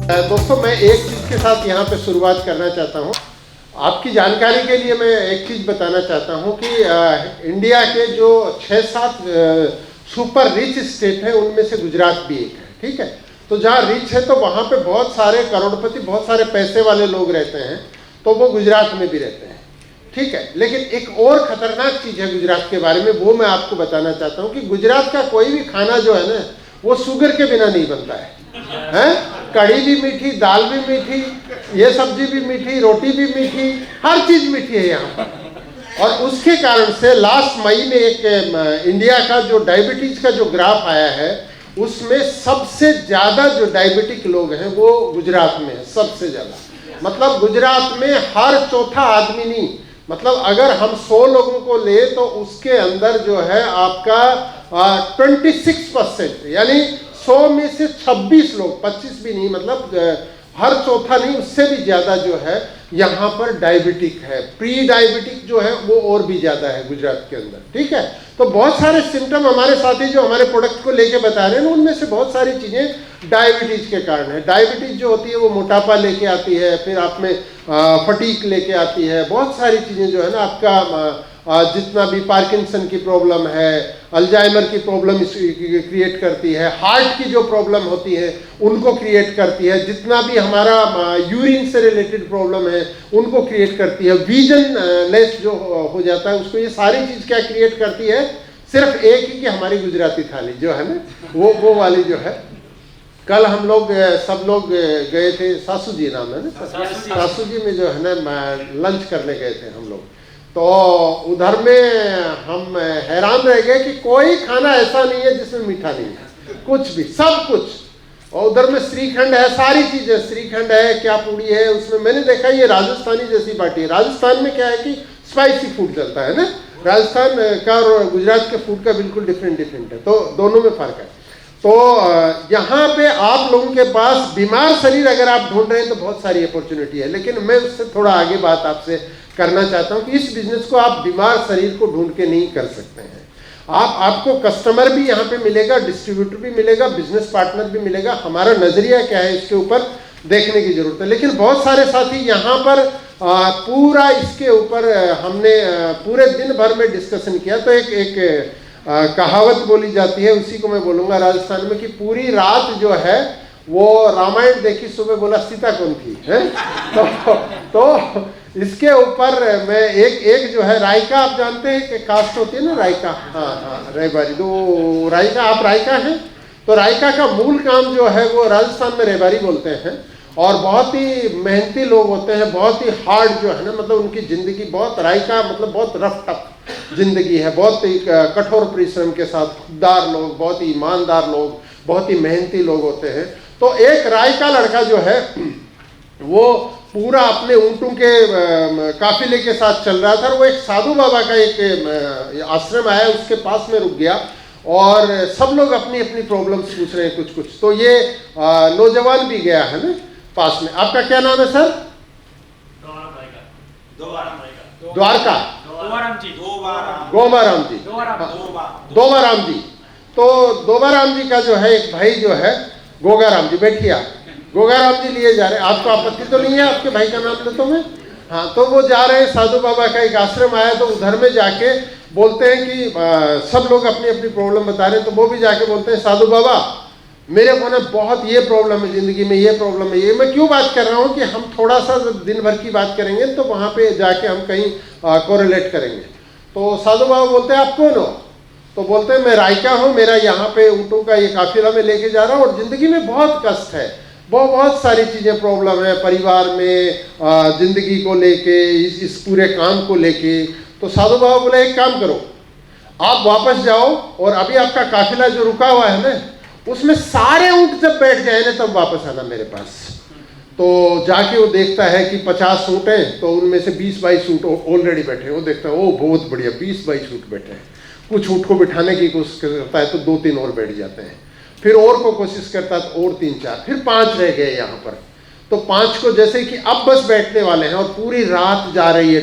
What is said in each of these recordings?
दोस्तों, मैं एक चीज़ के साथ यहाँ पे शुरुआत करना चाहता हूँ। आपकी जानकारी के लिए मैं एक चीज़ बताना चाहता हूँ कि इंडिया के जो 6-7 सुपर रिच स्टेट हैं, उनमें से गुजरात भी एक है। ठीक है, तो जहाँ रिच है तो वहाँ पे बहुत सारे करोड़पति, बहुत सारे पैसे वाले लोग रहते हैं, तो वो गुजरात में भी रहते हैं। ठीक है, लेकिन एक और ख़तरनाक चीज़ है गुजरात के बारे में, वो मैं आपको बताना चाहता हूँ कि गुजरात का कोई भी खाना जो है ना, वो शुगर के बिना नहीं बनता है। कढ़ी भी मीठी, दाल भी मीठी, ये सब्जी भी मीठी, रोटी भी मीठी, हर चीज़ मीठी है यहाँ पर। और उसके कारण से लास्ट मई में एक इंडिया का जो डायबिटीज़ का जो ग्राफ आया है, उसमें सबसे ज़्यादा जो डायबिटिक लोग हैं वो गुजरात में है, सबसे ज़्यादा। मतलब गुजरात में हर चौथा आदमी नहीं, मतलब अगर हम 100 लोगों को ले तो उसके अंदर जो है आपका 26%, यानी 100 में से 26 लोग, 25 भी नहीं, मतलब हर चौथा नहीं, उससे भी ज़्यादा जो है यहाँ पर डायबिटिक है। प्री डायबिटिक जो है वो और भी ज़्यादा है गुजरात के अंदर। ठीक है, तो बहुत सारे सिम्टम हमारे साथी जो हमारे प्रोडक्ट को लेके बता रहे हैं, उनमें से बहुत सारी चीज़ें डायबिटीज़ के कारण है। डायबिटीज़ जो होती है वो मोटापा लेके आती है, फिर आप में फटीक लेके आती है, बहुत सारी चीज़ें जो है ना, आपका जितना भी पार्किंसन की प्रॉब्लम है, अल्जाइमर की प्रॉब्लम क्रिएट करती है, हार्ट की जो प्रॉब्लम होती है उनको क्रिएट करती है, जितना भी हमारा यूरिन से रिलेटेड प्रॉब्लम है उनको क्रिएट करती है, विजन लेस जो हो जाता है उसको, ये सारी चीज़ क्या क्रिएट करती है? सिर्फ एक ही कि हमारी गुजराती थाली जो है ना, वो वाली जो है। कल हम लोग सब लोग गए थे, सासू जी नाम है ना, सासू जी में जो है ना लंच करने गए थे हम लोग। तो उधर में हम हैरान रह गए कि कोई खाना ऐसा नहीं है जिसमें मीठा नहीं है, कुछ भी, सब कुछ। और उधर में श्रीखंड है, सारी चीज़ें, श्रीखंड है, क्या पूड़ी है उसमें। मैंने देखा ये राजस्थानी जैसी पार्टी है। राजस्थान में क्या है कि स्पाइसी फूड चलता है ना, राजस्थान का और गुजरात के फूड का बिल्कुल डिफरेंट है, तो दोनों में फ़र्क है। तो यहाँ पे आप लोगों के पास बीमार शरीर अगर आप ढूंढ रहे हैं तो बहुत सारी अपॉर्चुनिटी है, लेकिन मैं उससे थोड़ा आगे बात आपसे करना चाहता हूँ कि इस बिजनेस को आप बीमार शरीर को ढूंढ के नहीं कर सकते हैं। आपको कस्टमर भी यहाँ पे मिलेगा, डिस्ट्रीब्यूटर भी मिलेगा, बिजनेस पार्टनर भी मिलेगा। हमारा नज़रिया क्या है इसके ऊपर देखने की ज़रूरत है। लेकिन बहुत सारे साथी यहाँ पर पूरा इसके ऊपर हमने पूरे दिन भर में डिस्कशन किया। तो एक कहावत बोली जाती है, उसी को मैं बोलूँगा राजस्थान में, कि पूरी रात जो है वो रामायण देखी, सुबह बोला सीता कौन थी है। तो इसके ऊपर मैं एक जो है रायका, आप जानते हैं कि कास्ट होती है ना रायका, हाँ रेबारी, तो रायका, आप रायका हैं, तो रायका का मूल काम जो है वो राजस्थान में रेबारी बोलते हैं। और बहुत ही मेहनती लोग होते हैं, बहुत ही हार्ड जो है ना, मतलब उनकी ज़िंदगी बहुत, रायका मतलब बहुत रफ टफ ज़िंदगी है, बहुत ही कठोर परिश्रम के साथ, खुददार लोग, बहुत ही ईमानदार लोग, बहुत ही मेहनती लोग होते हैं। तो एक रायका लड़का जो है वो पूरा अपने ऊँटों के काफिले के साथ चल रहा था। वो एक साधु बाबा का एक आश्रम आया, उसके पास में रुक गया और सब लोग अपनी अपनी प्रॉब्लम्स पूछ रहे हैं कुछ। तो ये नौजवान भी गया है ना पास में। आपका क्या नाम है सर? द्वारका, गोमाराम जी, दोबाराम जी। तो दोबाराम जी का जो है एक भाई जो है गोगाराम जी, बैठिए आप। गोगाराम जी लिए जा रहे हैं, आपको आपत्ति तो नहीं है? आपके भाई का नाम लेता हूँ मैं। हाँ, तो वो जा रहे हैं, साधु बाबा का एक आश्रम आया, तो उधर में जाके बोलते हैं कि सब लोग अपनी अपनी प्रॉब्लम बता रहे हैं। तो वो भी जाके बोलते हैं, साधु बाबा मेरे को ना बहुत ये प्रॉब्लम है ज़िंदगी में, ये प्रॉब्लम है। ये मैं क्यों बात कर रहा हूँ कि हम थोड़ा सा दिन भर की बात करेंगे तो वहाँ पे जाके हम कहीं कोरिलेट करेंगे। तो साधु बाबा बोलते हैं, आप कौन हो? तो बोलते हैं, मैं रायका हूँ, मेरा यहाँ पे ऊँटों का ये काफिला में लेके जा रहा हूँ और ज़िंदगी में बहुत कष्ट है, बहुत सारी चीज़ें प्रॉब्लम है, परिवार में, ज़िंदगी को लेके, इस पूरे काम को लेके। तो साधु बाबा बोले, एक काम करो, आप वापस जाओ और अभी आपका काफिला जो रुका हुआ है ना, उसमें सारे ऊँट जब बैठ जाए ना तब वापस आना मेरे पास। तो जाके वो देखता है कि 50 ऊँट हैं, तो उनमें से 20-22 ऊँट ऑलरेडी बैठे हैं। वो देखता है, ओ बहुत बढ़िया, 20-22 ऊँट बैठे हैं। कुछ ऊँट को बिठाने की कोशिश करता है तो 2-3 और बैठ जाते हैं, फिर और को कोशिश करता है तो और 3-4, फिर 5 रह गए यहाँ पर। तो 5 को जैसे कि अब बस बैठने वाले हैं और पूरी रात जा रही है,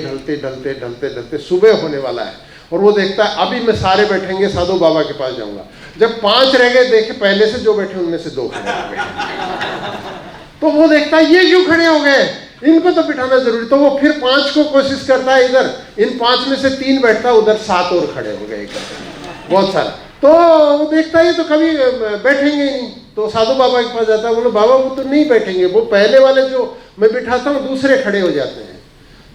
ढलते सुबह होने वाला है। और वो देखता है अभी मैं सारे बैठेंगे, साधु बाबा के पास जाऊंगा। जब 5 रह गए, देखे पहले से जो बैठे उनमें से 2 खड़े हो गए। तो वो देखता है ये क्यों खड़े हो गए, इनको तो बिठाना जरूरी, तो वो फिर 5 को कोशिश करता है, इधर इन 5 में से 3 बैठता है, उधर 7 और खड़े हो गए बहुत सारा। तो वो देखता है ये तो कभी बैठेंगे ही नहीं, तो साधु बाबा के पास जाता है, बोलो बाबा वो तो नहीं बैठेंगे, वो पहले वाले जो मैं बिठाता हूँ दूसरे खड़े हो जाते हैं।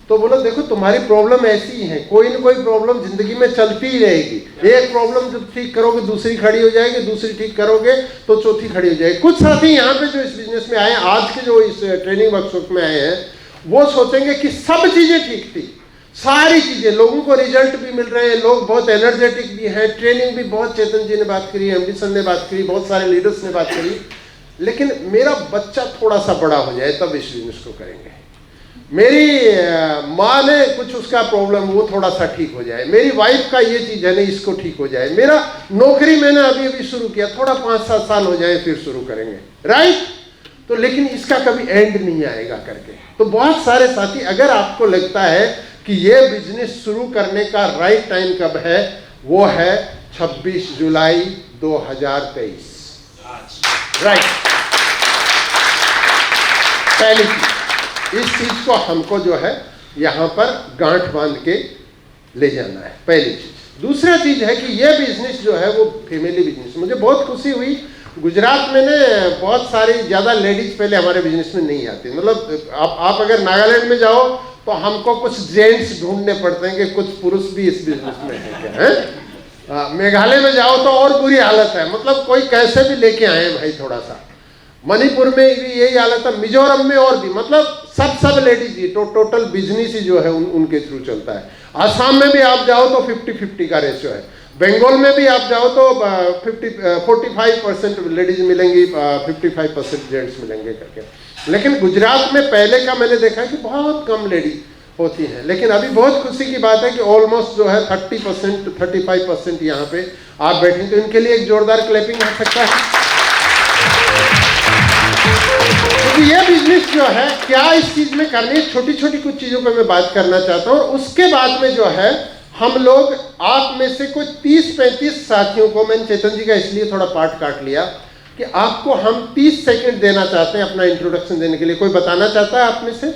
तो बोलो देखो तुम्हारी प्रॉब्लम ऐसी ही है, कोई ना कोई प्रॉब्लम जिंदगी में चलती ही रहेगी, एक प्रॉब्लम जब ठीक करोगे दूसरी खड़ी हो जाएगी, दूसरी ठीक करोगे तो चौथी खड़ी हो जाएगी। कुछ साथी यहाँ पे जो इस बिजनेस में आए, आज के जो इस ट्रेनिंग वर्कशॉप में आए हैं, वो सोचेंगे कि सब चीजें ठीक थी, सारी चीजें, लोगों को रिजल्ट भी मिल रहे हैं, लोग बहुत एनर्जेटिक भी हैं, ट्रेनिंग भी बहुत, चेतन जी ने बात करी, एमडी सर ने बात करी, बहुत सारे लीडर्स ने बात करी, लेकिन मेरा बच्चा थोड़ा सा बड़ा हो जाए तब इस बिजनेस को करेंगे, मेरी माँ ने कुछ उसका प्रॉब्लम वो थोड़ा सा ठीक हो जाए, मेरी वाइफ का ये चीज है नहीं इसको ठीक हो जाए, मेरा नौकरी मैंने अभी अभी शुरू किया, थोड़ा 5-7 साल हो जाए फिर शुरू करेंगे, राइट। तो लेकिन इसका कभी एंड नहीं आएगा करके। तो बहुत सारे साथी, अगर आपको लगता है कि ये बिजनेस शुरू करने का राइट टाइम कब है, वो है 26 जुलाई 2023, राइट। पहली चीज, इस चीज को हमको जो है यहां पर गांठ बांध के ले जाना है, पहली चीज। दूसरा चीज है कि ये बिजनेस जो है वो फैमिली बिजनेस। मुझे बहुत खुशी हुई, गुजरात में ने बहुत सारी ज़्यादा लेडीज पहले हमारे बिजनेस में नहीं आती, मतलब आप अगर नागालैंड में जाओ तो हमको कुछ जेंट्स ढूंढने पड़ते हैं कि कुछ पुरुष भी इस बिजनेस में है क्या है। मेघालय में जाओ तो और बुरी हालत है, मतलब कोई कैसे भी लेके आए भाई थोड़ा सा। मणिपुर में भी यही हालत है, मिजोरम में और भी, मतलब सब लेडीज ही टोटल बिजनेस ही जो है उनके थ्रू चलता है। आसाम में भी आप जाओ तो 50-50 का रेशियो है, बंगाल में भी आप जाओ तो 45% लेडीज मिलेंगी, 55% जेंट्स मिलेंगे करके। लेकिन गुजरात में पहले का मैंने देखा है कि बहुत कम लेडी होती हैं, लेकिन अभी बहुत खुशी की बात है कि ऑलमोस्ट जो है 30%, 35% यहाँ पे आप बैठें, तो इनके लिए एक जोरदार क्लैपिंग हो सकता है। क्योंकि ये बिजनेस जो है क्या इस चीज में करनी है, छोटी छोटी कुछ चीजों पर मैं बात करना चाहता हूँ, और उसके बाद में जो है हम लोग, आप में से कोई 30-35 साथियों को, मैंने चेतन जी का इसलिए थोड़ा पार्ट काट लिया कि आपको हम 30 सेकंड देना चाहते हैं अपना इंट्रोडक्शन देने के लिए। कोई बताना चाहता है आप में से?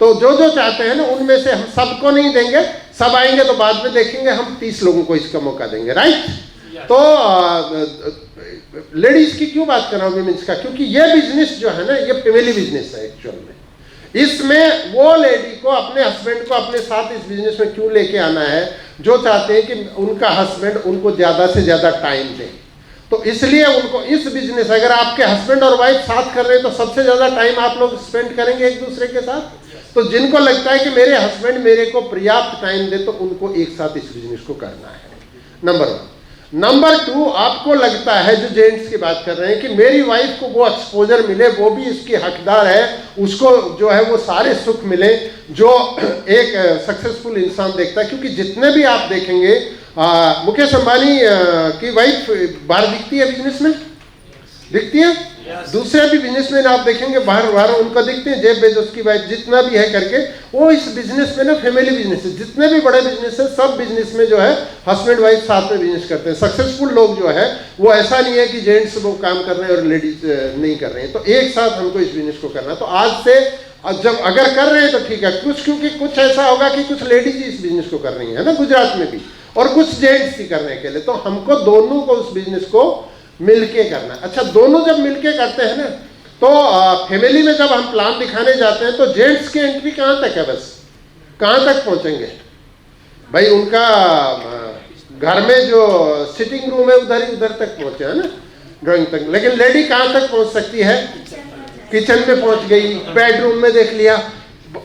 तो जो चाहते हैं ना, उनमें से, हम सबको नहीं देंगे, सब आएंगे तो बाद में देखेंगे, हम 30 लोगों को इसका मौका देंगे, राइट। तो लेडीज की क्यों बात कर रहा हूँ, विमेंस का, क्योंकि ये बिजनेस जो है ना, ये फैमिली बिजनेस है एक्चुअल में। इसमें वो लेडी को, अपने हस्बैंड को अपने साथ इस बिजनेस में क्यों लेके आना है, जो चाहते हैं कि उनका हस्बैंड उनको ज्यादा से ज्यादा टाइम दे। तो इसलिए उनको इस बिजनेस, अगर आपके हस्बैंड और वाइफ साथ कर रहे हैं तो सबसे ज्यादा टाइम आप लोग स्पेंड करेंगे एक दूसरे के साथ। तो जिनको लगता है कि मेरे हस्बैंड मेरे को पर्याप्त टाइम दे, तो उनको एक साथ इस बिजनेस को करना है, नंबर 1। नंबर 2, आपको लगता है, जो जेंट्स की बात कर रहे हैं, कि मेरी वाइफ को वो एक्सपोजर मिले, वो भी इसकी हकदार है, उसको जो है वो सारे सुख मिले जो एक सक्सेसफुल इंसान देखता है। क्योंकि जितने भी आप देखेंगे, मुकेश अंबानी की वाइफ बाहर दिखती है बिजनेस में, दिखती है, दूसरे भी बिजनेसमैन आप देखेंगे बाहर उनको दिखते हैं, जेफ बेजोस की वाइफ, जितना भी है करके, वो इस बिजनेस में ना, फैमिली बिजनेस है, जितने भी बड़े बिजनेस है, सब बिजनेस में जो है हस्बैंड वाइफ साथ में बिजनेस करते हैं। सक्सेसफुल लोग जो है वो ऐसा नहीं है कि जेंट्स वो काम कर रहे हैं और लेडीज नहीं कर रहे हैं, तो एक साथ हमको इस बिजनेस को करना है। तो आज से जब अगर कर रहे हैं तो ठीक है, क्योंकि कुछ ऐसा होगा कि कुछ लेडीज इस बिजनेस को कर रही है ना गुजरात में भी, और कुछ जेंट्स ही करने के लिए, तो हमको दोनों को उस बिजनेस को मिलके करना है। अच्छा, दोनों जब मिलके करते हैं ना, तो फैमिली में जब हम प्लान दिखाने जाते हैं तो जेंट्स की एंट्री कहाँ तक है, बस कहाँ तक पहुंचेंगे भाई, उनका घर में जो सिटिंग रूम है उधर तक पहुंचे है ना, ड्राइंग तक। लेकिन लेडी कहाँ तक पहुंच सकती है, किचन में पहुंच गई, बेडरूम में देख लिया,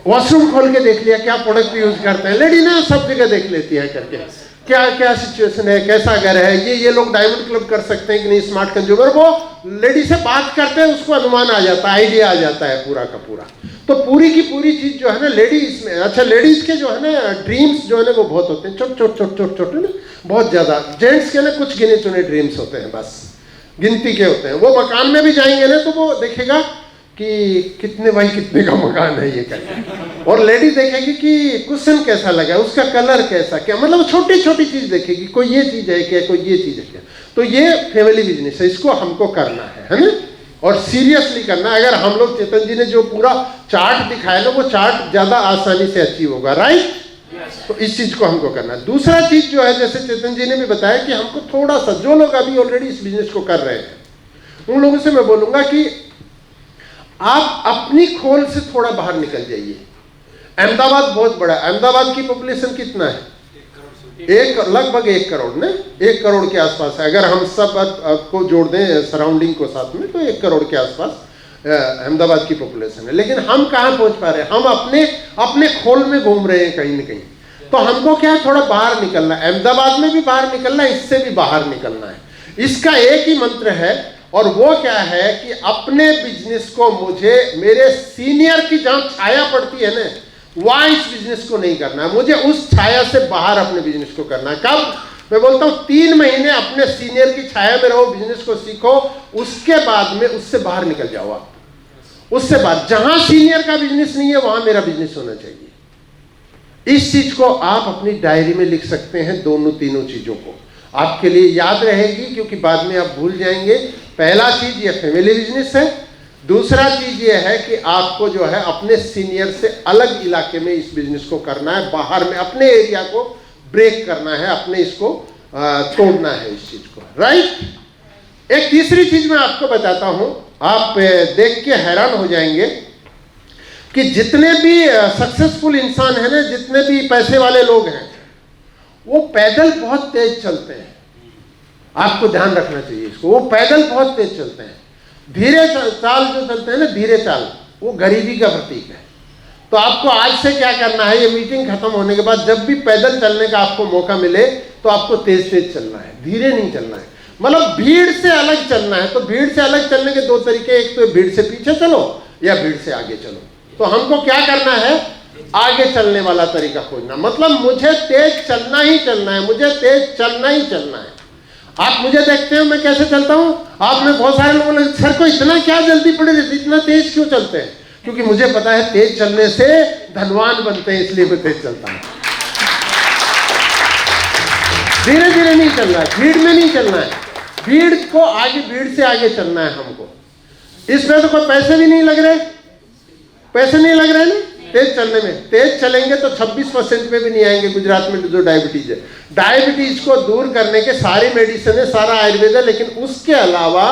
वॉशरूम खोल के देख लिया क्या प्रोडक्ट यूज करते हैं, लेडी ना सब जगह देख लेती है करके, क्या क्या सिचुएशन है, कैसा घर है, ये लोग डायमंड क्लब कर सकते हैं कि नहीं, स्मार्ट कंज्यूमर, वो लेडी से बात करते हैं, उसको अनुमान आ जाता है, आइडिया आ जाता है पूरा का पूरा। तो पूरी की पूरी चीज जो है ना लेडीज में, अच्छा लेडीज के जो है ना ड्रीम्स जो है ना वो बहुत होते हैं, छोटे ना, बहुत ज्यादा। जेंट्स के ना कुछ गिने चुने ड्रीम्स होते हैं, बस गिनती के होते हैं। वो मकान में भी जाएंगे ना तो वो देखेगा कि कितने बाई कितने का मकान है ये करके, और लेडी देखेगी कि कुशन कैसा लगा, उसका कलर कैसा, क्या, मतलब छोटी छोटी चीज देखेगी, कोई ये चीज है क्या, कोई ये चीज है क्या। तो ये फैमिली बिजनेस है, इसको हमको करना है ना। और सीरियसली करना है। अगर हम लोग, चेतन जी ने जो पूरा चार्ट दिखाया ना, वो चार्ट ज्यादा आसानी से अचीव होगा, राइट? तो इस चीज को हमको करना है। दूसरा चीज जो है, जैसे चेतन जी ने भी बताया कि हमको थोड़ा सा, जो लोग अभी ऑलरेडी इस बिजनेस को कर रहे हैं, उन लोगों से मैं बोलूंगा कि आप अपनी खोल से थोड़ा बाहर निकल जाइए। अहमदाबाद बहुत बड़ा है। अहमदाबाद की पॉपुलेशन कितना है? लगभग 1 करोड़ ने, 1 करोड़ के आसपास है। अगर हम सब को जोड़ दें सराउंडिंग को साथ में, तो 1 करोड़ के आसपास अहमदाबाद की पॉपुलेशन है। लेकिन हम कहाँ पहुंच पा रहे हैं? हम अपने खोल में घूम रहे हैं कहीं ना कहीं। तो हमको क्या है, थोड़ा बाहर निकलना है। अहमदाबाद में भी बाहर निकलना है, इससे भी बाहर निकलना है। इसका एक ही मंत्र है, और वो क्या है कि अपने बिजनेस को, मुझे मेरे सीनियर की जहां छाया पड़ती है ना, वहां इस बिजनेस को नहीं करना है। मुझे उस छाया से बाहर अपने बिजनेस को करना है। कब? मैं बोलता हूं 3 महीने अपने सीनियर की छाया में रहो, बिजनेस को सीखो, उसके बाद में उससे बाहर निकल जाओ। आप उससे बाहर, जहां सीनियर का बिजनेस नहीं है वहां मेरा बिजनेस होना चाहिए। इस चीज को आप अपनी डायरी में लिख सकते हैं, दोनों तीनों चीजों को आपके लिए याद रहेगी, क्योंकि बाद में आप भूल जाएंगे। पहला चीज ये फैमिली बिजनेस है। दूसरा चीज ये है कि आपको जो है अपने सीनियर से अलग इलाके में इस बिजनेस को करना है, बाहर में अपने एरिया को ब्रेक करना है, अपने इसको तोड़ना है इस चीज को, राइट? एक तीसरी चीज मैं आपको बताता हूं, आप देख के हैरान हो जाएंगे कि जितने भी सक्सेसफुल इंसान है ना, जितने भी पैसे वाले लोग हैं, वो पैदल बहुत तेज चलते हैं। आपको ध्यान रखना चाहिए इसको। वो पैदल बहुत तेज चलते हैं। धीरे चाल जो चलते हैं ना, धीरे चाल, वो गरीबी का प्रतीक है। तो आपको आज से क्या करना है, ये मीटिंग खत्म होने के बाद जब भी पैदल चलने का आपको मौका मिले, तो आपको तेज तेज चलना है, धीरे नहीं चलना है। मतलब भीड़ से अलग चलना है। तो भीड़ से अलग चलने के 2 तरीके, एक तो भीड़ से पीछे चलो या भीड़ से आगे चलो। तो हमको क्या करना है, आगे चलने वाला तरीका खोजना। मतलब मुझे तेज चलना ही चलना है, मुझे तेज चलना ही चलना है। आप मुझे देखते हो मैं कैसे चलता हूं। आप में बहुत सारे लोगों ने, सर को इतना क्या जल्दी पड़े रहती, इतना तेज क्यों चलते हैं? क्योंकि मुझे पता है तेज चलने से धनवान बनते हैं, इसलिए मैं तेज चलता हूं। धीरे धीरे नहीं चलना है, भीड़ में नहीं चलना है। भीड़ को आगे, भीड़ से आगे चलना है हमको। इसमें तो कोई पैसे भी नहीं लग रहे, पैसे नहीं लग रहे ना तेज चलने में। तेज चलेंगे तो 26% में भी नहीं आएंगे गुजरात में जो डायबिटीज है। डायबिटीज को दूर करने के सारी मेडिसिन है, सारा आयुर्वेद है, लेकिन उसके अलावा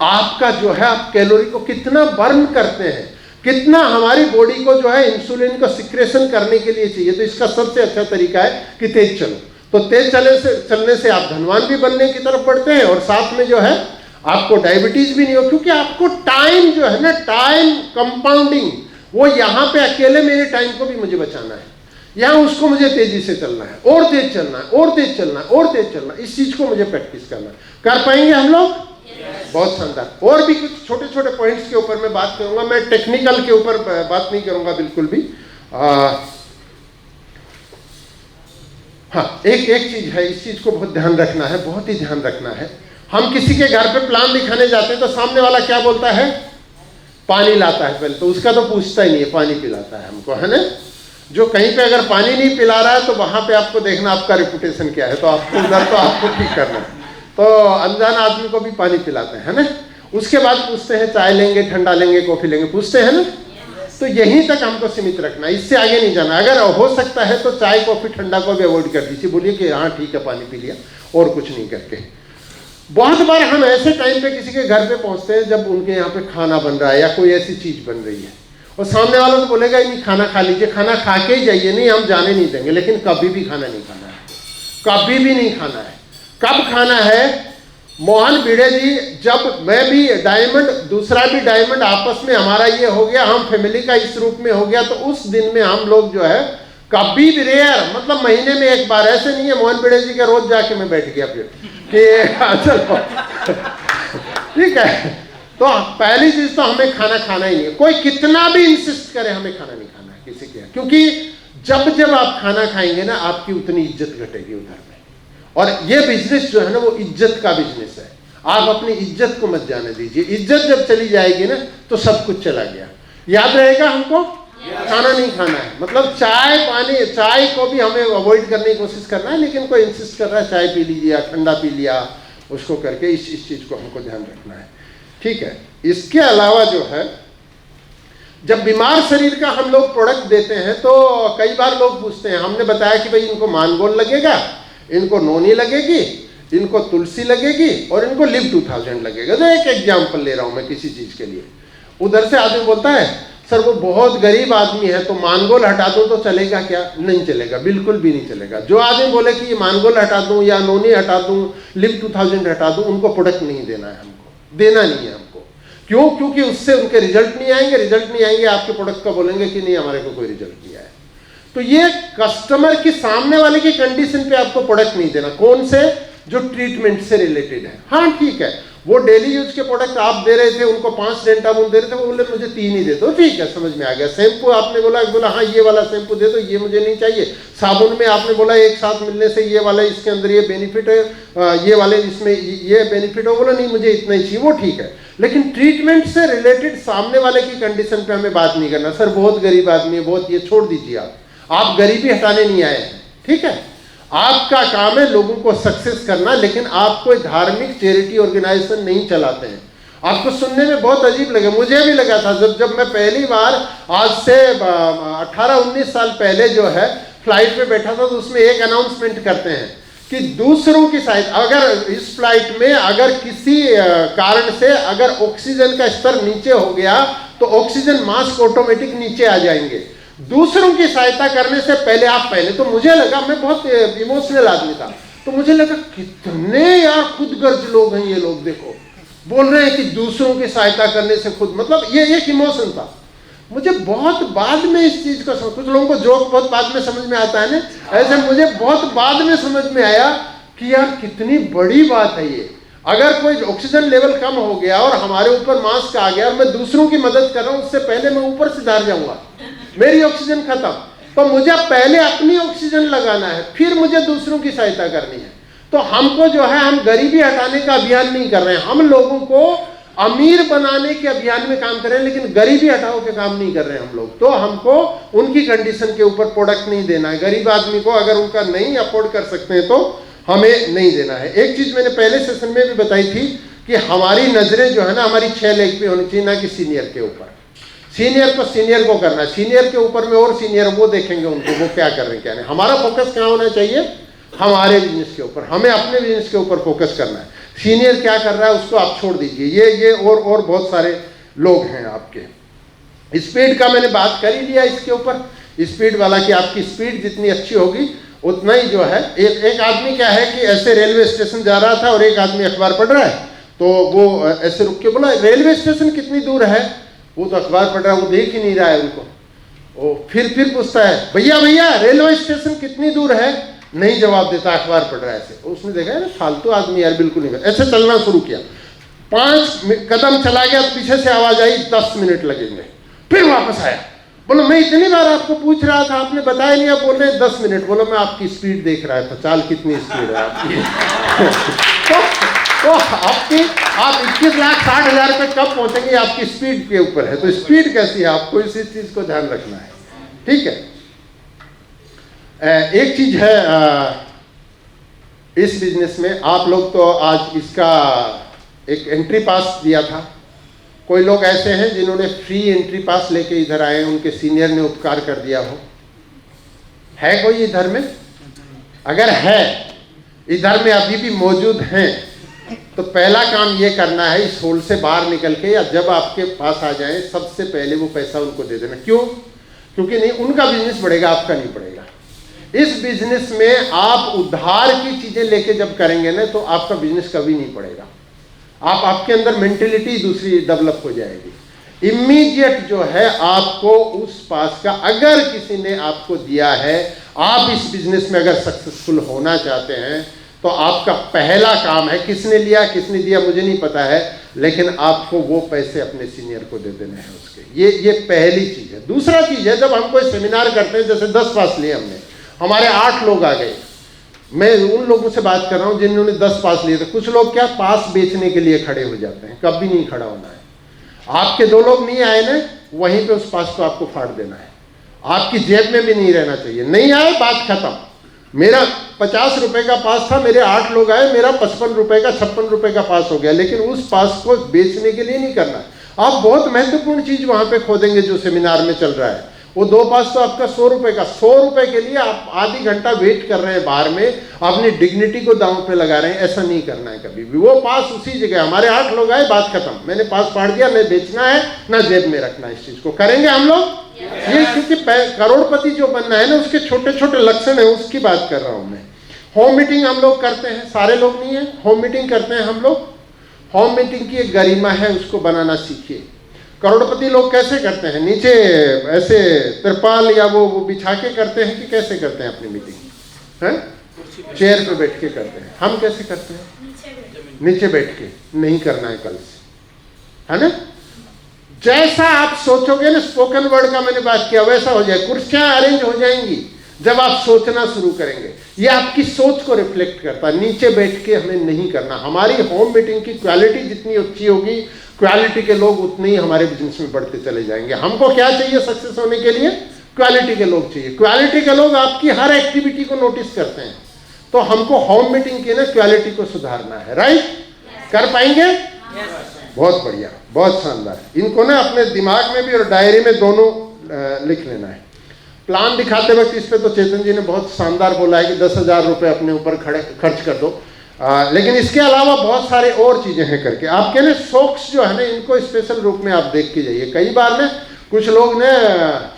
आपका जो है, आप कैलोरी को कितना बर्न करते हैं, कितना हमारी बॉडी को जो है इंसुलिन को सिक्रेशन करने के लिए चाहिए। तो इसका सबसे अच्छा तरीका है कि तेज चलो। तो तेज चलने से आप धनवान भी बनने की तरफ बढ़ते हैं, और साथ में जो है आपको डायबिटीज भी नहीं हो। क्योंकि आपको टाइम जो है ना, टाइम कंपाउंडिंग, वो यहाँ पे अकेले मेरे टाइम को भी मुझे बचाना है, यहाँ उसको मुझे तेजी से चलना है, और तेज चलना है, और तेज चलना है, और तेज चलना है। इस चीज को मुझे प्रैक्टिस करना है। कर पाएंगे हम लोग? बहुत शानदार। और भी कुछ छोटे छोटे पॉइंट्स के ऊपर मैं बात करूंगा। मैं टेक्निकल के ऊपर बात नहीं करूंगा बिल्कुल भी। हाँ, एक चीज है, इस चीज को बहुत ध्यान रखना है, बहुत ही ध्यान रखना है। हम किसी के घर पे प्लान दिखाने जाते हैं तो सामने वाला क्या बोलता है? पानी लाता है पहले, तो उसका तो पूछता ही नहीं है, पानी पिलाता है हमको, है ना? जो कहीं पे अगर पानी नहीं पिला रहा है, तो वहां पे आपको देखना आपका रेपुटेशन क्या है। तो आपको उधर तो आपको ठीक करना है। तो अनजान आदमी को भी पानी पिलाते हैं, है ना? उसके बाद पूछते हैं चाय लेंगे, ठंडा लेंगे, कॉफी लेंगे, पूछते हैं ना? तो यहीं तक हमको सीमित रखना है, इससे आगे नहीं जाना। अगर हो सकता है तो चाय, कॉफी, ठंडा को भी अवॉइड कर दीजिए। बोलिए कि हाँ ठीक है, पानी पी लिया, और कुछ नहीं करके। बहुत बार हम ऐसे टाइम पे किसी के घर पे पहुंचते हैं जब उनके यहाँ पे खाना बन रहा है या कोई ऐसी चीज बन रही है, और सामने वाला तो बोलेगा नहीं खाना खा लीजिए, खाना खा के ही जाइए। नहीं, हम जाने नहीं देंगे। लेकिन कभी भी खाना नहीं खाना है, कभी भी नहीं खाना है। कब खाना है? मोहन भिड़े जी, जब मैं भी डायमंड, दूसरा भी डायमंड, आपस में हमारा ये हो गया, हम फैमिली का इस रूप में हो गया, तो उस दिन में हम लोग जो है कभी भी रेयर, मतलब महीने में एक बार, ऐसे नहीं है मोहन भिड़े जी के रोज जाके मैं बैठ गया फिर कि चलो ठीक है। तो पहली चीज तो हमें खाना खाना ही नहीं है। कोई कितना भी इंसिस्ट करे, हमें खाना नहीं खाना है किसी के, क्योंकि जब जब आप खाना खाएंगे ना, आपकी उतनी इज्जत घटेगी उधर में। और ये बिजनेस जो है ना, वो इज्जत का बिजनेस है। आप अपनी इज्जत को मत जाने दीजिए। इज्जत जब चली जाएगी ना, तो सब कुछ चला गया। याद रहेगा हमको, खाना नहीं खाना है। मतलब चाय, पानी, चाय को भी हमें अवॉइड करने की कोशिश करना है। लेकिन कोई इंसिस्ट कर रहा है चाय पी लीजिए, ठंडा पी लिया, उसको करके इस चीज को हमको ध्यान रखना है। ठीक है। इसके अलावा जो है, जब बीमार शरीर का हम लोग प्रोडक्ट देते हैं तो कई बार लोग पूछते हैं, हमने बताया कि भाई इनको मानगोल लगेगा, इनको नोनी लगेगी, इनको तुलसी लगेगी और इनको लिव 2000 लगेगा। तो एक एग्जाम्पल ले रहा हूं मैं किसी चीज के लिए। उधर से आदमी बोलता है सर वो बहुत गरीब आदमी है तो मानगोल हटा दूं तो चलेगा क्या? नहीं चलेगा, बिल्कुल भी नहीं चलेगा। जो आदमी बोले कि ये मानगोल हटा दूं या नोनी हटा दूं, लिव 2000 हटा दूं, उनको प्रोडक्ट नहीं देना है, हमको देना नहीं है हमको। क्यों? क्योंकि उससे उनके रिजल्ट नहीं आएंगे, रिजल्ट नहीं आएंगे, आपके प्रोडक्ट का बोलेंगे कि नहीं हमारे को कोई रिजल्ट नहीं आया। तो ये कस्टमर की सामने वाले की कंडीशन पे आपको प्रोडक्ट नहीं देना। कौन से? जो ट्रीटमेंट से रिलेटेड है। हाँ ठीक है, वो डेली यूज के प्रोडक्ट आप दे रहे थे, उनको 5 डेंटामून दे रहे थे, वो बोले मुझे 3 ही दे दो, ठीक है समझ में आ गया। शैम्पू आपने बोला हाँ ये वाला शैम्पू दे दो, ये मुझे नहीं चाहिए। साबुन में आपने बोला एक साथ मिलने से ये वाला इसके अंदर ये बेनिफिट है, ये वाले इसमें ये बेनिफिट है, बोला नहीं मुझे इतना ही चाहिए, वो ठीक है। लेकिन ट्रीटमेंट से रिलेटेड सामने वाले की कंडीशन पे हमें बात नहीं करना। सर बहुत गरीब आदमी है, बहुत, ये छोड़ दीजिए। आप गरीबी हटाने नहीं आए हैं, ठीक है। आपका काम है लोगों को सक्सेस करना, लेकिन आप कोई धार्मिक चैरिटी ऑर्गेनाइजेशन नहीं चलाते हैं। आपको सुनने में बहुत अजीब लगे, मुझे भी लगा था जब मैं पहली बार आज से 18-19 साल पहले जो है फ्लाइट पे बैठा था, तो उसमें एक अनाउंसमेंट करते हैं कि दूसरों की सहायता, अगर इस फ्लाइट में अगर किसी कारण से अगर ऑक्सीजन का स्तर नीचे हो गया तो ऑक्सीजन मास्क ऑटोमेटिक नीचे आ जाएंगे। दूसरों की सहायता करने से पहले आप पहले, तो मुझे लगा, मैं बहुत इमोशनल आदमी था, तो मुझे लगा कितने यार खुदगर्ज लोग हैं ये लोग, देखो बोल रहे हैं कि दूसरों की सहायता करने से खुद, मतलब ये एक इमोशन था। मुझे बहुत बाद में इस चीज को कुछ लोगों को जोक बहुत बाद में समझ में आता है ना, ऐसे मुझे बहुत बाद में समझ में आया कि यार कितनी बड़ी बात है ये। अगर कोई ऑक्सीजन लेवल कम हो गया और हमारे ऊपर मास्क आ गया और मैं दूसरों की मदद कर रहा हूं, उससे पहले मैं ऊपर से डर जाऊंगा, मेरी ऑक्सीजन खत्म, तो मुझे पहले अपनी ऑक्सीजन लगाना है, फिर मुझे दूसरों की सहायता करनी है। तो हमको जो है, हम गरीबी हटाने का अभियान नहीं कर रहे हैं, हम लोगों को अमीर बनाने के अभियान में काम कर रहे हैं, लेकिन गरीबी हटाओ के काम नहीं कर रहे हैं हम लोग। तो हमको उनकी कंडीशन के ऊपर प्रोडक्ट नहीं देना है। गरीब आदमी को अगर उनका नहीं अफोर्ड कर सकते हैं तो हमें नहीं देना है। एक चीज मैंने पहले सेशन में भी बताई थी कि हमारी नजरें जो है ना, हमारी 6 लेग पे होनी चाहिए, ना कि सीनियर के ऊपर। सीनियर को सीनियर को करना है, सीनियर के ऊपर में और सीनियर वो देखेंगे उनको, वो क्या कर रहे हैं क्या नहीं। हमारा फोकस कहाँ होना चाहिए? हमारे बिजनेस के ऊपर, हमें अपने बिजनेस के ऊपर फोकस करना है। सीनियर क्या कर रहा है उसको आप छोड़ दीजिए। ये और बहुत सारे लोग हैं आपके। स्पीड का मैंने बात कर ही लिया इसके ऊपर, स्पीड वाला, कि आपकी स्पीड जितनी अच्छी होगी उतना ही जो है। एक आदमी क्या है कि ऐसे रेलवे स्टेशन जा रहा था और एक आदमी अखबार पढ़ रहा है, तो वो ऐसे रुक के बोला रेलवे स्टेशन कितनी दूर है? वो तो अखबार पढ़ रहा है, वो देख ही नहीं रहा है उनको। वो फिर पूछता है भैया भैया रेलवे स्टेशन कितनी दूर है? नहीं जवाब देता, अखबार पढ़ रहा है ऐसे। उसने देखा है ना फालतू आदमी यार, बिल्कुल नहीं। ऐसे चलना शुरू किया, 5 कदम चला गया, पीछे से आवाज आई 10 मिनट लगेंगे। फिर वापस आया, बोलो मैं इतनी बार आपको पूछ रहा था, आपने बताया नहीं, आप बोल रहे 10 मिनट। बोलो मैं आपकी स्पीड देख रहा था, चाल कितनी स्पीड है आपकी। तो आप 21,60,000 पे कब पहुंचेंगे, आपकी स्पीड के ऊपर है। तो स्पीड कैसी है, आपको इसी चीज को ध्यान रखना है, ठीक है। एक चीज है इस बिजनेस में, आप लोग तो आज इसका एक एंट्री पास दिया था। कोई लोग ऐसे हैं जिन्होंने फ्री एंट्री पास लेके इधर आए, उनके सीनियर ने उपकार कर दिया हो, है कोई इधर में? अगर है, इधर में अभी भी मौजूद हैं, तो पहला काम ये करना है, इस होल से बाहर निकल के या जब आपके पास आ जाए, सबसे पहले वो पैसा उनको दे देना। क्यों? क्योंकि नहीं, उनका बिजनेस बढ़ेगा, आपका नहीं बढ़ेगा। इस बिजनेस में आप उधार की चीजें लेके जब करेंगे ना, तो आपका बिजनेस कभी नहीं बढ़ेगा। आपके अंदर मेंटेलिटी दूसरी डेवलप हो जाएगी। इमीडिएट जो है आपको उस पास का, अगर किसी ने आपको दिया है, आप इस बिजनेस में अगर सक्सेसफुल होना चाहते हैं, तो आपका पहला काम है, किसने लिया किसने दिया मुझे नहीं पता है, लेकिन आपको वो पैसे अपने सीनियर को दे देने हैं उसके। ये पहली चीज है। दूसरा चीज है, जब हम कोई सेमिनार करते हैं, जैसे 10 पास लिए हमने, हमारे 8 लोग आ गए, मैं उन लोगों से बात कर रहा हूं जिन्होंने 10 पास लिए थे। कुछ लोग क्या पास बेचने के लिए खड़े हो जाते हैं, कभी नहीं खड़ा होना है। आपके 2 लोग नहीं आए ना, वहीं पे उस पास को आपको फाड़ देना है, आपकी जेब में भी नहीं रहना चाहिए। नहीं आए, बात खत्म। मेरा 50 रुपए का पास था, मेरे 8 लोग आए, मेरा 55 रुपए का 56 रुपए का पास हो गया, लेकिन उस पास को बेचने के लिए नहीं करना। आप बहुत महत्वपूर्ण चीज वहां पे खो देंगे जो सेमिनार में चल रहा है। वो 2 पास तो आपका 100 रुपए का, 100 रुपए के लिए आप आधी घंटा वेट कर रहे हैं बाहर में, अपनी डिग्निटी को दांव पे लगा रहे हैं। ऐसा नहीं करना है कभी भी। वो पास उसी जगह, हमारे 8 लोग आए, बात खत्म, मैंने पास फाड़ दिया, न बेचना है ना जेब में रखना है। इस चीज को करेंगे हम लोग ये, क्योंकि करोड़पति जो बनना है ना, उसके छोटे छोटे लक्षण है, उसकी बात कर रहा हूं मैं। होम मीटिंग हम लोग करते हैं, सारे लोग नहीं है, होम मीटिंग करते हैं हम लोग। होम मीटिंग की एक गरिमा है, उसको बनाना सीखिए। करोड़पति लोग कैसे करते हैं? नीचे ऐसे तिरपाल या वो बिछा के करते हैं कि कैसे करते हैं अपनी मीटिंग? हैं? चेयर पे बैठ के करते हैं। हम कैसे करते हैं? नीचे बैठ के। नहीं करना है कल से, है ना? जैसा आप सोचोगे ना, स्पोकन वर्ड का मैंने बात किया, वैसा हो जाए। कुर्सियां अरेंज हो जाएंगी जब आप सोचना शुरू करेंगे। ये आपकी सोच को रिफ्लेक्ट करता है। नीचे बैठ के हमें नहीं करना। हमारी होम मीटिंग की क्वालिटी जितनी अच्छी होगी, क्वालिटी के लोग उतने ही हमारे बिजनेस में बढ़ते चले जाएंगे। हमको क्या चाहिए सक्सेस होने के लिए? क्वालिटी के लोग चाहिए। क्वालिटी के लोग आपकी हर एक्टिविटी को नोटिस करते हैं। तो हमको होम मीटिंग की ना क्वालिटी को सुधारना है। राइट? कर पाएंगे? बहुत बढ़िया, बहुत शानदार। इनको ना अपने दिमाग में भी और डायरी में दोनों लिख लेना है। प्लान दिखाते वक्त इस पे तो चेतन जी ने बहुत शानदार बोला है कि 10,000 रुपये अपने ऊपर खर्च कर दो। लेकिन इसके अलावा बहुत सारे और चीजें हैं करके। आपके ना सॉक्स जो है ना, इनको स्पेशल रूप में आप देख के जाइए। कई बार ना कुछ लोग ने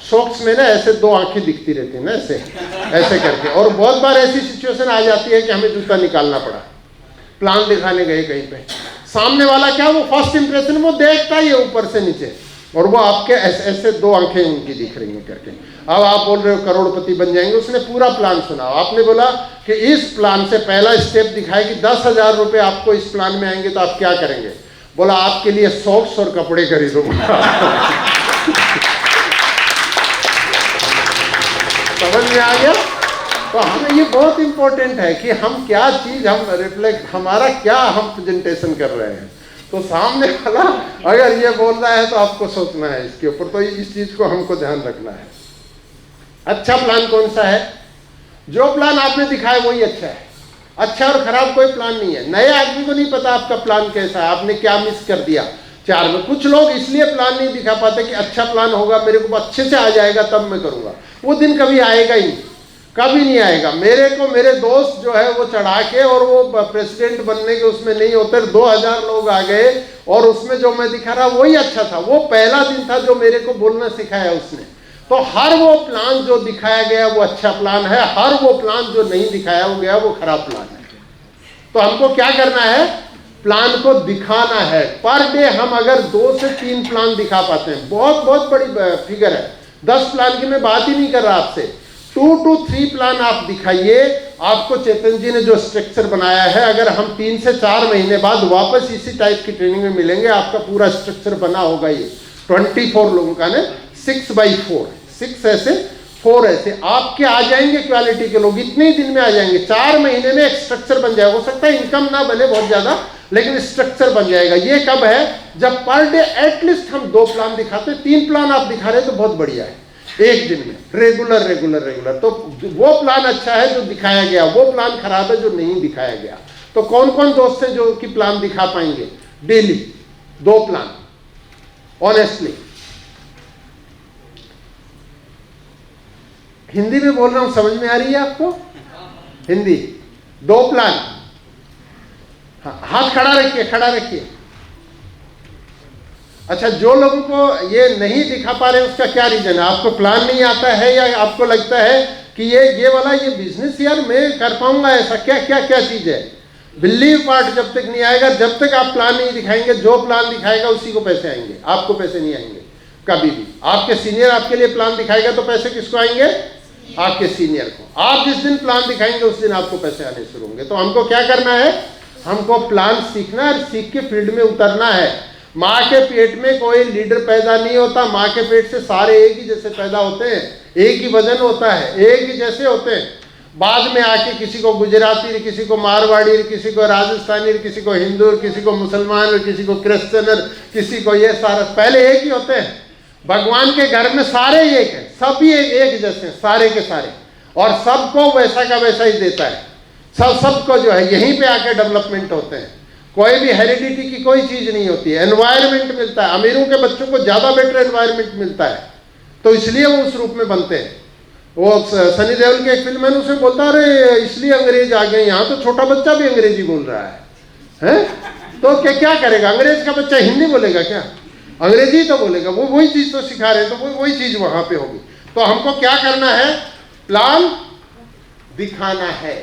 सॉक्स में ना ऐसे 2 आंखें दिखती रहती है ना, ऐसे करके। और बहुत बार ऐसी सिचुएशन आ जाती है कि हमें जूता निकालना पड़ा। प्लान दिखाने गए कहीं पे, सामने वाला क्या, वो फर्स्ट इंप्रेशन वो देखता ही है ऊपर से नीचे, और वो आपके ऐसे 2 आंखें उनकी दिख रही हैं करके। अब आप बोल रहे हो करोड़पति बन जाएंगे। उसने पूरा प्लान सुना, आपने बोला कि इस प्लान से पहला स्टेप दिखाए कि 10,000 रुपये आपको इस प्लान में आएंगे, तो आप क्या करेंगे? बोला आपके लिए सॉक्स और कपड़े खरीदूंगा। समझ में आ गया? तो हमें ये बहुत इंपॉर्टेंट है कि हम क्या चीज, हम रिफ्लेक्ट, हमारा क्या हम प्रेजेंटेशन कर रहे हैं। तो सामने वाला अगर ये बोल रहा है तो आपको सोचना है इसके ऊपर। तो इस चीज को हमको ध्यान रखना है। अच्छा प्लान कौन सा है? जो प्लान आपने दिखाया वही अच्छा है। अच्छा और खराब कोई प्लान नहीं है। नए आदमी को नहीं पता आपका प्लान कैसा है, आपने क्या मिस कर दिया 4 में। कुछ लोग इसलिए प्लान नहीं दिखा पाते कि अच्छा प्लान होगा, मेरे को अच्छे से आ जाएगा तब मैं करूंगा। वो दिन कभी आएगा ही नहीं, कभी नहीं आएगा। मेरे को मेरे दोस्त जो है वो चढ़ा के, और वो प्रेसिडेंट बनने के उसमें नहीं होते, 2000 लोग आ गए और उसमें जो मैं दिखा रहा वही अच्छा था। वो पहला दिन था जो मेरे को बोलना सिखाया उसने। तो हर वो प्लान जो दिखाया गया वो अच्छा प्लान है, हर वो प्लान जो नहीं दिखाया वो गया वो खराब प्लान है। तो हमको क्या करना है? प्लान को दिखाना है। पर डे हम अगर 2 से 3 प्लान दिखा पाते हैं, बहुत बहुत बड़ी फिगर है। 10 प्लान की मैं बात ही नहीं कर रहा आपसे। 2 to 3 प्लान आप दिखाइए। आपको चेतन जी ने जो स्ट्रक्चर बनाया है, अगर हम 3 से 4 महीने बाद वापस इसी टाइप की ट्रेनिंग में मिलेंगे, आपका पूरा स्ट्रक्चर बना होगा। ये 24 लोगों का ना, 6x4, 6 ऐसे 4 ऐसे आपके आ जाएंगे। क्वालिटी के लोग इतने ही दिन में आ जाएंगे। 4 महीने में एक स्ट्रक्चर बन जाएगा। हो सकता है इनकम ना बने बहुत ज्यादा, लेकिन स्ट्रक्चर बन जाएगा। ये कब है? जब पर डे एटलीस्ट हम 2 प्लान दिखाते हैं। 3 प्लान आप दिखा रहे हैं तो बहुत बढ़िया है। एक दिन में रेगुलर। तो वो प्लान अच्छा है जो दिखाया गया, वो प्लान खराब है जो नहीं दिखाया गया। तो कौन कौन दोस्त हैं जो कि प्लान दिखा पाएंगे? Daily 2 plan, honestly. हिंदी में बोल रहा हूं, समझ में आ रही है आपको? हिंदी 2 प्लान। हाँ, हाथ खड़ा रखिए। अच्छा, जो लोगों को ये नहीं दिखा पा रहे उसका क्या रीजन है? आपको प्लान नहीं आता है, या आपको लगता है कि ये वाला ये बिजनेस यार मैं कर पाऊंगा? ऐसा क्या चीज है? बिलीव पार्ट जब तक नहीं आएगा, जब तक आप प्लान नहीं दिखाएंगे, जो प्लान दिखाएगा उसी को पैसे आएंगे, आपको पैसे नहीं आएंगे कभी भी। आपके सीनियर आपके लिए प्लान दिखाएगा तो पैसे किसको आएंगे? आपके सीनियर को। आप जिस दिन प्लान दिखाएंगे उस दिन आपको पैसे आने शुरू होंगे। तो हमको क्या करना है? हमको प्लान सीखना और सीख के फील्ड में उतरना है। माँ के पेट में कोई लीडर पैदा नहीं होता। माँ के पेट से सारे एक ही जैसे पैदा होते हैं, एक ही वजन होता है, एक ही जैसे होते हैं। बाद में आके किसी को गुजराती, किसी को मारवाड़ी, किसी को राजस्थानी, किसी को हिंदू, किसी को मुसलमान, किसी को क्रिश्चियन, किसी को ये सारा, पहले एक ही होते हैं। भगवान के घर में सारे एक हैं, सभी एक जैसे हैं, सारे के सारे। और सबको वैसा का वैसा ही देता है। सबको जो है यहीं पे आके डेवलपमेंट होते हैं। कोई भी हेरिडिटी की कोई चीज नहीं होती है, एनवायरमेंट मिलता है। अमीरों के बच्चों को ज्यादा बेटर एनवायरमेंट मिलता है, तो इसलिए वो उस रूप में बनते हैं। वो सनी देओल की एक फिल्म है, उसमें बोलता अरे इसलिए अंग्रेज आ गए यहाँ, तो छोटा बच्चा भी अंग्रेजी बोल रहा है? तो क्या करेगा? अंग्रेज का बच्चा हिंदी बोलेगा क्या? अंग्रेजी तो बोलेगा। वो वही चीज तो सिखा रहे हैं, तो वही चीज वहां पे होगी। तो हमको क्या करना है? प्लान दिखाना है।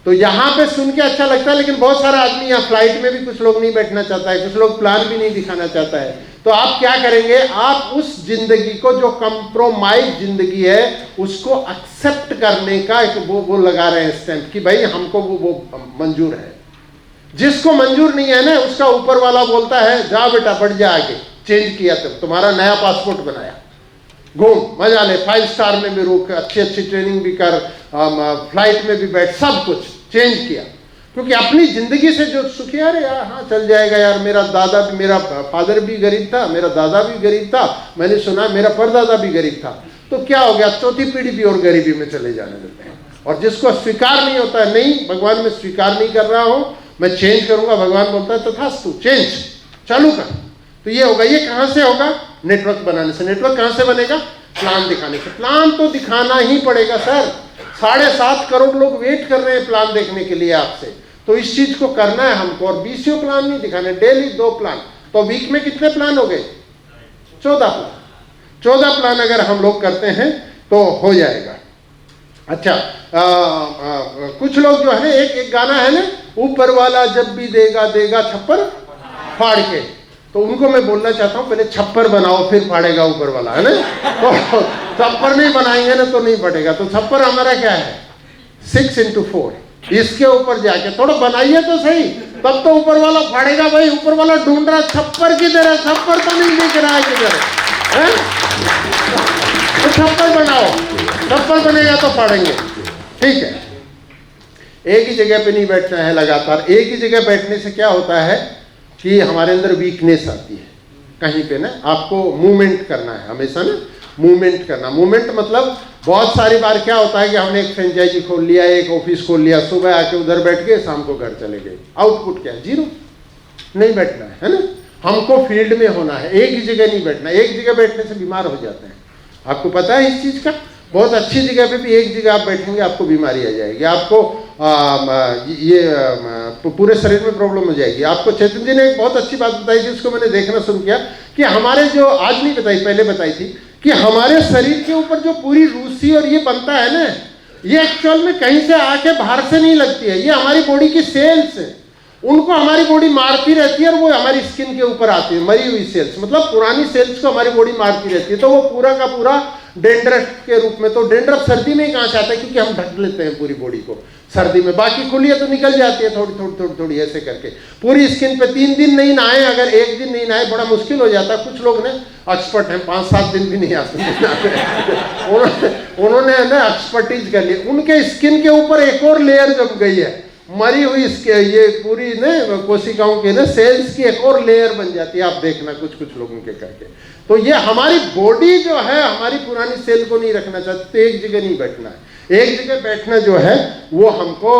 तो यहाँ पे सुन के अच्छा लगता है, लेकिन बहुत सारा आदमी यहाँ फ्लाइट में भी कुछ लोग नहीं बैठना चाहता है, कुछ लोग प्लान भी नहीं दिखाना चाहता है। तो आप क्या करेंगे? आप उस जिंदगी को जो कंप्रोमाइज जिंदगी है उसको एक्सेप्ट करने का एक वो लगा रहे हैं स्टैंप कि भाई हमको वो मंजूर है। जिसको मंजूर नहीं है ना, उसका ऊपर वाला बोलता है जा बेटा बढ़ जा आगे, चेंज किया तुम्हारा नया पासपोर्ट बनाया, घूम मजा ले, 5 स्टार में भी रुक, अच्छी ट्रेनिंग भी कर, फ्लाइट में भी बैठ, सब कुछ चेंज किया। क्योंकि अपनी जिंदगी से जो सुखी, अरे यार हाँ चल जाएगा यार, मेरा फादर भी गरीब था, मेरा दादा भी गरीब था, मैंने सुना मेरा परदादा भी गरीब था, तो क्या हो गया, चौथी पीढ़ी भी और गरीबी में चले जाने देते हैं। और जिसको स्वीकार नहीं होता है, नहीं भगवान मैं स्वीकार नहीं कर रहा हूं, मैं चेंज करूंगा, भगवान बोलता है तथास्तु चेंज चालू कर। तो ये होगा। ये कहां से होगा? नेटवर्क बनाने से। नेटवर्क कहां से बनेगा? प्लान दिखाने से। प्लान तो दिखाना ही पड़ेगा सर। 7.5 करोड़ लोग वेट कर रहे हैं प्लान देखने के लिए आपसे, तो इस चीज को करना है हमको। और 20 प्लान नहीं दिखाने, डेली 2 प्लान। तो वीक में कितने प्लान हो गए? 14 प्लान। 14 प्लान अगर हम लोग करते हैं तो हो जाएगा। अच्छा, कुछ लोग जो है ना, एक गाना है ना, ऊपर वाला जब भी देगा देगा छप्पर फाड़ के, तो उनको मैं बोलना चाहता हूं पहले छप्पर बनाओ फिर फाड़ेगा ऊपर वाला, है ना। तो छप्पर नहीं बनाएंगे ना तो नहीं फटेगा। तो छप्पर हमारा क्या है? 6 into 4। इसके ऊपर जाके थोड़ा बनाइए तो सही, तब तो ऊपर वाला फाड़ेगा। भाई ऊपर वाला ढूंढ रहा छप्पर किधर है, छप्पर तो नहीं दिख रहा है किधर है। तो छप्पर बनाओ, छप्पर बनेगा तो फाड़ेंगे। ठीक है, एक ही जगह पे नहीं बैठना है लगातार। एक ही जगह बैठने से क्या होता है कि हमारे अंदर वीकनेस आती है। कहीं पे ना आपको मूवमेंट करना है, हमेशा ना मूवमेंट करना। मूवमेंट मतलब बहुत सारी बार क्या होता है कि हमने एक फ्रेंचाइजी खोल लिया, एक ऑफिस खोल लिया, सुबह आके उधर बैठ गए, शाम को घर चले गए, आउटपुट क्या है? 0। नहीं बैठना है ना। हमको फील्ड में होना है, एक ही जगह नहीं बैठना। एक जगह बैठने से बीमार हो जाते हैं, आपको पता है इस चीज का। बहुत अच्छी जगह पे भी एक जगह आप बैठेंगे आपको बीमारी आ जाएगी, आपको पूरे शरीर में प्रॉब्लम हो जाएगी। आपको चेतन जी ने एक बहुत अच्छी बात बताई थी, उसको मैंने देखना शुरू किया कि हमारे जो, आज नहीं बताई पहले बताई थी, कि हमारे शरीर के ऊपर जो पूरी रूसी और ये बनता है ना, ये एक्चुअल में कहीं से आके बाहर से नहीं लगती है, ये हमारी बॉडी की सेल्स है। उनको हमारी बॉडी मारती रहती है और वो हमारी स्किन के ऊपर आती है, मरी हुई सेल्स, मतलब पुरानी सेल्स को हमारी बॉडी मारती रहती है। तो वो पूरा का पूरा डेंड्रफ के रूप में, तो डेंड्रफ सर्दी में कहाँ से आता है? क्योंकि हम ढक लेते हैं पूरी बॉडी को सर्दी में, बाकी खुली है तो निकल जाती है थोड़ी ऐसे करके पूरी स्किन पे। 3 दिन नहीं नहाए, अगर 1 दिन नहीं नहाए बड़ा मुश्किल हो जाता है। कुछ लोग ने एक्सपर्ट हैं, 5-7 दिन भी नहीं आते उन्होंने ना एक्सपर्टीज कर ली, उनके स्किन के ऊपर एक और लेयर जम गई है, मरी हुई इसके ये पूरी न कोशिकाओं के न सेल्स की एक और लेयर बन जाती है। आप देखना कुछ लोगों के करके। तो ये हमारी बॉडी जो है हमारी पुरानी सेल को नहीं रखना चाहती, तो एक जगह नहीं बैठना है। एक जगह बैठना जो है वो हमको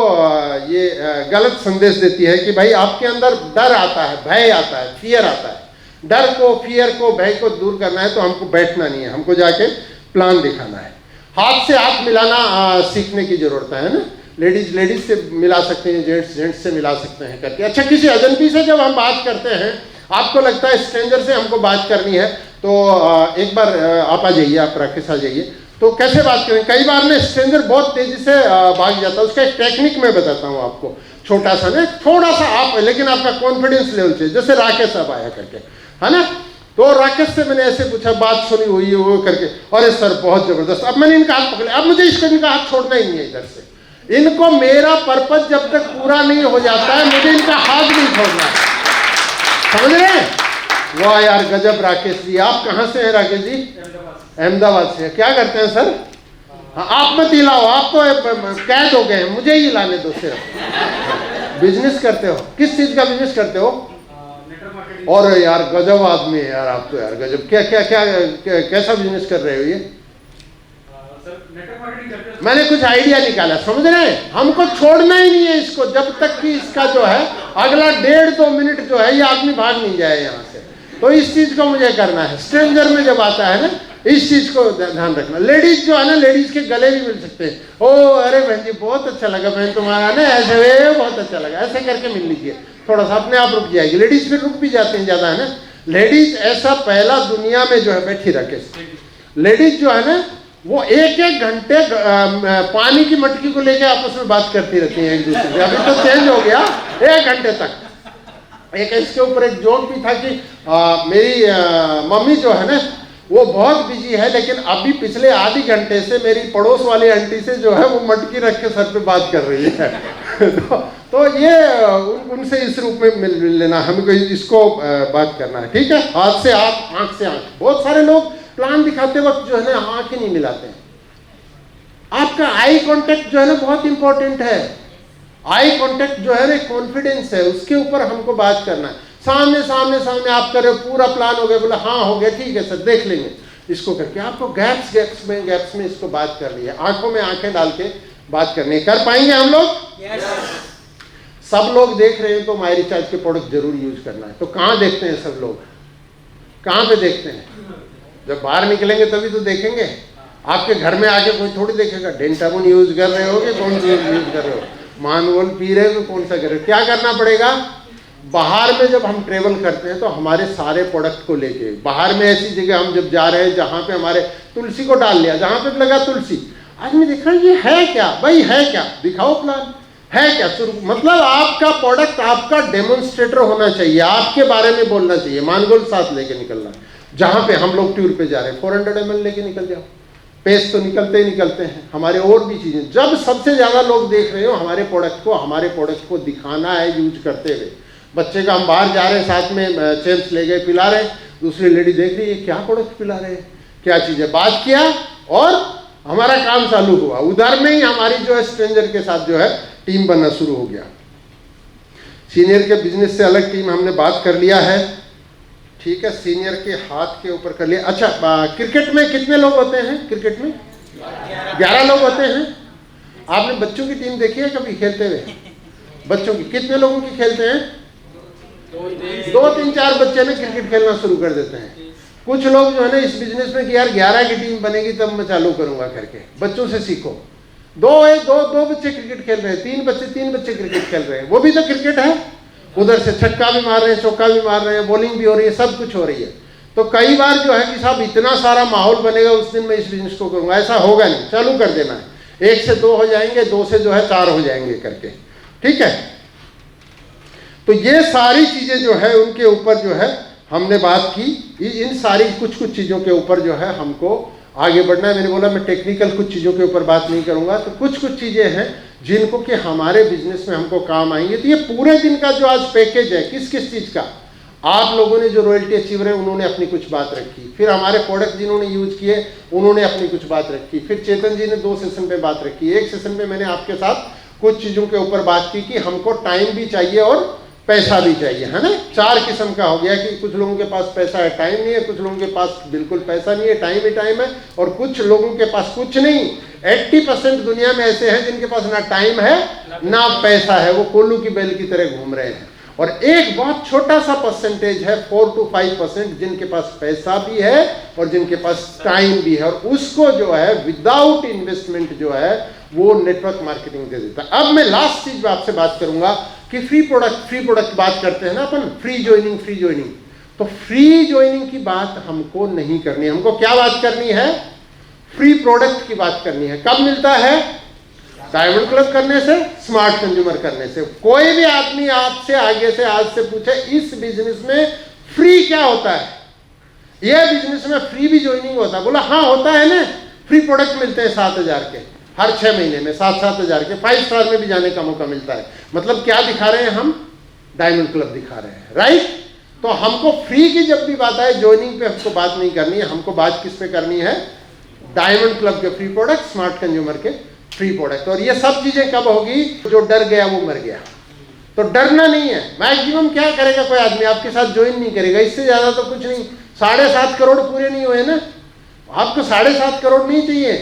ये गलत संदेश देती है कि भाई आपके अंदर डर आता है, भय आता है, फियर आता है। डर को, फियर को, भय को दूर करना है तो हमको बैठना नहीं है, हमको जाके प्लान दिखाना है। हाथ से हाथ मिलाना सीखने की जरूरत है ना। लेडीज से मिला सकते हैं, जेंट्स से मिला सकते हैं करके। अच्छा, किसी अजनबी से जब हम बात करते हैं, आपको लगता है स्ट्रेंजर से हमको बात करनी है, तो एक बार आप आ जाइए, आप राकेश आ जाइए। तो कैसे बात करें? कई बार ना स्ट्रेंजर बहुत तेजी से भाग जाता है, उसका एक टेक्निक मैं बताता हूँ आपको, छोटा सा ना, थोड़ा सा आप, लेकिन आपका कॉन्फिडेंस लेवल चाहिए। जैसे राकेश साहब आया करके, है ना, तो राकेश से मैंने ऐसे पूछा, बात सुनी हुई है वो करके, अरे सर बहुत जबरदस्त। अब मैंने इनका हाथ पकड़ा, अब मुझे इनका हाथ छोड़ना ही नहीं है इधर से। इनको मेरा पर्पज जब तक पूरा नहीं हो जाता है, मुझे इनका हाथ नहीं छोड़ना, समझ रहे हैं? वाह यार गजब राकेश जी। आप कहाँ से हैं राकेश जी? अहमदाबाद से। क्या करते हैं सर? हाँ, आप मत हिलाओ, आप तो कैद हो गए हैं, मुझे ही हिलाने दो सिर्फ। बिजनेस करते हो? किस चीज का बिजनेस करते हो? और यार गजब आदमी है यार आप तो, यार गजब। क्या कैसा बिजनेस कर रहे हो ये? मैंने कुछ आइडिया निकाला, समझ रहे हैं, हमको छोड़ना ही नहीं है इसको जब तक कि इसका जो है अगला 1.5-2 मिनट जो है ये आदमी भाग नहीं जाए यहाँ से। तो इस चीज को मुझे करना है। स्ट्रेंजर में जब आता है ना, इस चीज को ध्यान रखना। लेडीज जो है ना, लेडीज के गले भी मिल सकते हैं। ओ अरे बहन जी बहुत अच्छा लगा बहन तुम्हारा ना, ऐसे वे बहुत अच्छा लगा, ऐसे करके मिल लीजिए, थोड़ा सा अपने आप रुक जाएगी। लेडीज फिर रुक भी जाती हैं ज्यादा, है ना। लेडीज ऐसा पहला दुनिया में जो है बैठी रखे, लेडीज जो है ना वो 1-1 घंटे पानी की मटकी को लेके आपस में बात करती रहती हैं एक दूसरे से। अभी तो चेंज हो गया, 1 घंटे तक। एक इसके ऊपर एक जोक भी था कि मेरी मम्मी जो है ना वो बहुत बिजी है, लेकिन अभी पिछले आधे घंटे से मेरी पड़ोस वाली आंटी से जो है वो मटकी रख के सर पे बात कर रही है। तो ये उनसे इस रूप में मिल लेना, हमको इसको बात करना है, ठीक है। हाथ से हाथ, आंख से आंख। बहुत सारे लोग प्लान दिखाते वक्त जो है ना आंख ही नहीं मिलाते हैं। आपका आई कांटेक्ट जो है ना बहुत इंपॉर्टेंट है। आई कांटेक्ट जो है ना कॉन्फिडेंस है, उसके ऊपर हमको बात करना है। सामने सामने सामने आप कर रहे हो, पूरा प्लान हो गया, बोला हाँ हो गया, ठीक है सर देख लेंगे, इसको करके आपको गैप्स में इसको बात करनी है, आंखों में आंखें डाल के बात करनी है। कर पाएंगे हम लोग? सब लोग देख रहे हैं तो माई रिचार्ज के प्रोडक्ट जरूर यूज करना है। तो कहाँ देखते हैं सब लोग, कहाँ पे देखते हैं? जब बाहर निकलेंगे तभी तो देखेंगे। आपके घर में आके कोई थोड़ी देखेगा डेंटामोन यूज कर रहे हो कि कौन सा यूज कर रहे हो, मानवल पी रहे हो कौन सा कर रहे हो। क्या करना पड़ेगा? बाहर में जब हम ट्रेवल करते हैं तो हमारे सारे प्रोडक्ट को लेके, बाहर में ऐसी जगह हम जब जा रहे हैं जहाँ पे हमारे तुलसी को डाल लिया, जहाँ पे लगा तुलसी, आदमी देखा ये है क्या भाई, है क्या, दिखाओ प्लान, है क्या। मतलब आपका प्रोडक्ट आपका डेमोन्स्ट्रेटर होना चाहिए, आपके बारे में बोलना चाहिए। मानगोल साथ लेके निकलना, जहाँ पे हम लोग टूर पे जा रहे हैं 400 ml लेके निकल जाओ। पेस्ट तो निकलते ही निकलते हैं, हमारे और भी चीज़ें। जब सबसे ज़्यादा लोग देख रहे हो हमारे प्रोडक्ट को दिखाना है यूज करते हुए। बच्चे का हम बाहर जा रहे हैं, साथ में चेम्स ले गए, पिला रहे, दूसरी लेडी देख रही है क्या प्रोडक्ट पिला रहे हैं, क्या चीज़ है, बात किया और हमारा काम चालू हुआ। उधर में ही हमारी जो है स्ट्रेंजर के साथ जो है टीम बनना शुरू हो गया। सीनियर के बिजनेस से अलग टीम हमने बात कर लिया है, ठीक है। सीनियर के हाथ के ऊपर कर लिया। अच्छा, क्रिकेट में कितने लोग होते हैं? क्रिकेट में 11 लोग होते हैं। आपने बच्चों की टीम देखी है कभी खेलते हुए? बच्चों की कितने लोगों की खेलते हैं? 2-3-4 बच्चे ना क्रिकेट खेलना शुरू कर देते हैं। कुछ लोग जो है ना इस बिजनेस में कि यार 11 की टीम बनेगी तब मैं चालू करूंगा करके। बच्चों से सीखो। दो बच्चे क्रिकेट खेल रहे हैं, 3 बच्चे क्रिकेट खेल रहे हैं, वो भी तो क्रिकेट है। उधर से छक्का भी मार रहे हैं, चौका भी मार रहे हैं, बॉलिंग भी हो रही है, सब कुछ हो रही है। तो कई बार जो है कि साहब इतना सारा माहौल बनेगा उस दिन मैं इस बिजनेस को करूंगा, ऐसा होगा नहीं। चालू कर देना है, 1 से 2 हो जाएंगे, 2 से जो है 4 हो जाएंगे करके, ठीक है। तो ये सारी चीजें जो है उनके ऊपर जो है हमने बात की। इन सारी कुछ चीजों के ऊपर जो है हमको आगे बढ़ना है। मैंने बोला मैं टेक्निकल कुछ चीज़ों के ऊपर बात नहीं करूंगा, तो कुछ चीज़ें हैं जिनको कि हमारे बिजनेस में हमको काम आएंगे। तो ये पूरे दिन का जो आज पैकेज है, किस किस चीज़ का, आप लोगों ने जो रॉयल्टी अचीवर है उन्होंने अपनी कुछ बात रखी, फिर हमारे प्रोडक्ट जिन्होंने यूज किए उन्होंने अपनी कुछ बात रखी, फिर चेतन जी ने 2 सेशन पे बात रखी। एक सेशन पे मैंने आपके साथ कुछ चीज़ों के ऊपर बात की कि हमको टाइम भी चाहिए और पैसा भी चाहिए, है ना। 4 किस्म का हो गया कि कुछ लोगों के पास पैसा है, टाइम नहीं है, कुछ लोगों के पास बिल्कुल पैसा नहीं है, टाइम ही टाइम है, और कुछ लोगों के पास कुछ नहीं। 80% दुनिया में ऐसे हैं जिनके पास ना टाइम है ना पैसा है, वो कोल्लू की बैल की तरह घूम रहे हैं। और एक बहुत छोटा सा परसेंटेज है 4 to 5% जिनके पास पैसा भी है और जिनके पास टाइम भी है, और उसको जो है विदाउट इन्वेस्टमेंट जो है वो नेटवर्क मार्केटिंग दे देता है। अब मैं लास्ट चीज आपसे बात करूंगा कि फ्री प्रोडक्ट बात करते हैं ना अपन, फ्री ज्वाइनिंग। तो फ्री ज्वाइनिंग की बात हमको नहीं करनी है, हमको क्या बात करनी है? फ्री प्रोडक्ट की बात करनी है। कब मिलता है? डायमंड क्लब करने से, स्मार्ट कंज्यूमर करने से। कोई भी आदमी आपसे आगे से आज से पूछे इस बिजनेस में फ्री क्या होता है, यह बिजनेस में फ्री भी ज्वाइनिंग होता है, बोला हाँ होता है ना। फ्री प्रोडक्ट मिलते हैं 7,000 के हर 6 महीने में, 7,000 के 5 स्टार में भी जाने का मौका मिलता है। मतलब क्या दिखा रहे हैं हम? डायमंड क्लब दिखा रहे हैं, राइट। तो हमको फ्री की जब भी बात आए, ज्वाइनिंग पे हमको बात नहीं करनी है, हमको बात किस पे करनी है? डायमंड क्लब के फ्री प्रोडक्ट, स्मार्ट कंज्यूमर के फ्री प्रोडक्ट। और ये सब चीजें कब होगी? जो डर गया वो मर गया। तो डरना नहीं है। मैक्सिमम क्या करेगा कोई आदमी? आपके साथ ज्वाइन नहीं करेगा, इससे ज्यादा तो कुछ नहीं। 7.5 करोड़ पूरे नहीं हुए ना, आपको 7.5 करोड़ नहीं चाहिए।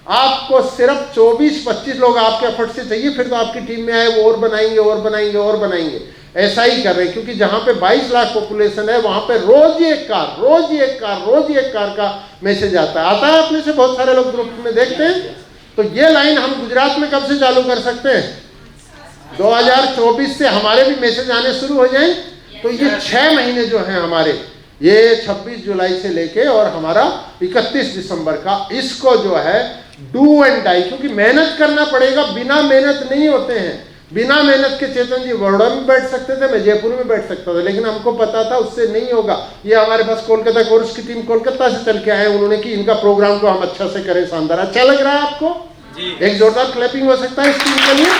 आपको सिर्फ 24-25 लोग आपके एफर्ट से चाहिए, फिर तो आपकी टीम में आए वो और बनाएंगे और बनाएंगे और बनाएंगे। ऐसा ही कर रहे हैं, क्योंकि जहां पे 22 लाख पॉपुलेशन है वहां पे रोज एक कार का मैसेज आता है अपने से बहुत सारे लोग ग्रुप में देखते हैं। तो ये लाइन हम गुजरात में कब से चालू कर सकते हैं? 2024 से हमारे भी मैसेज आने शुरू हो जाएं। तो ये 6 महीने जो हैं हमारे, ये 26 जुलाई से लेके और हमारा 31 दिसंबर का, इसको जो है डू एंड डाई, क्योंकि मेहनत करना पड़ेगा, बिना मेहनत नहीं होते हैं। बिना मेहनत के चेतन जी बड़ौदा में बैठ सकते थे, मैं जयपुर में बैठ सकता था, लेकिन हमको पता था उससे नहीं होगा। ये हमारे पास कोलकाता कोर्स की टीम कोलकाता से चल के आए, उन्होंने कि इनका प्रोग्राम को हम अच्छा से करें, शानदार। अच्छा लग रहा है आपको? एक जोरदार क्लैपिंग हो सकता है इस टीम के लिए।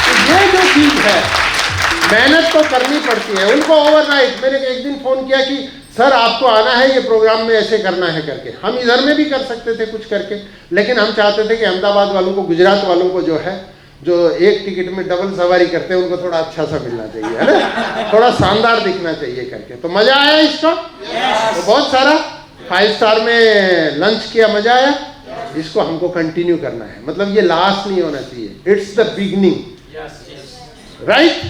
तो ये जो चीज है, मेहनत तो करनी पड़ती है। उनको ओवरनाइट मैंने एक दिन फोन किया कि सर आपको आना है, ये प्रोग्राम में ऐसे करना है करके। हम इधर में भी कर सकते थे कुछ करके, लेकिन हम चाहते थे कि अहमदाबाद वालों को, गुजरात वालों को जो है, जो एक टिकट में डबल सवारी करते हैं, उनको थोड़ा अच्छा सा मिलना चाहिए, है ना, थोड़ा शानदार दिखना चाहिए करके। तो मजा आया इसका? तो बहुत सारा 5 स्टार में लंच किया, मजा आया। इसको हमको कंटिन्यू करना है, मतलब ये लास्ट नहीं होना चाहिए, इट्स द बिगनिंग, राइट?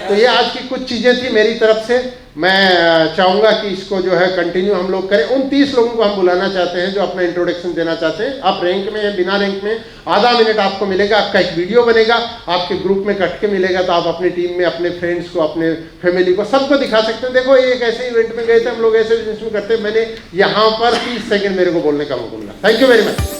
तो ये आज की कुछ चीजें थी मेरी तरफ से। मैं चाहूंगा कि इसको जो है कंटिन्यू हम लोग करें। उन 30 लोगों को हम बुलाना चाहते हैं जो अपना इंट्रोडक्शन देना चाहते हैं। आप रैंक में हैं, बिना रैंक में, आधा मिनट आपको मिलेगा, आपका एक वीडियो बनेगा, आपके ग्रुप में कट के मिलेगा, तो आप अपनी टीम में, अपने फ्रेंड्स को, अपने फैमिली को, सबको दिखा सकते हैं। देखो ये एक ऐसे इवेंट में गए थे हम लोग, ऐसे बिजनेस में करते हैं। मैंने यहाँ पर 30 सेकंड मेरे को बोलने का मौका मिला। Thank you very much.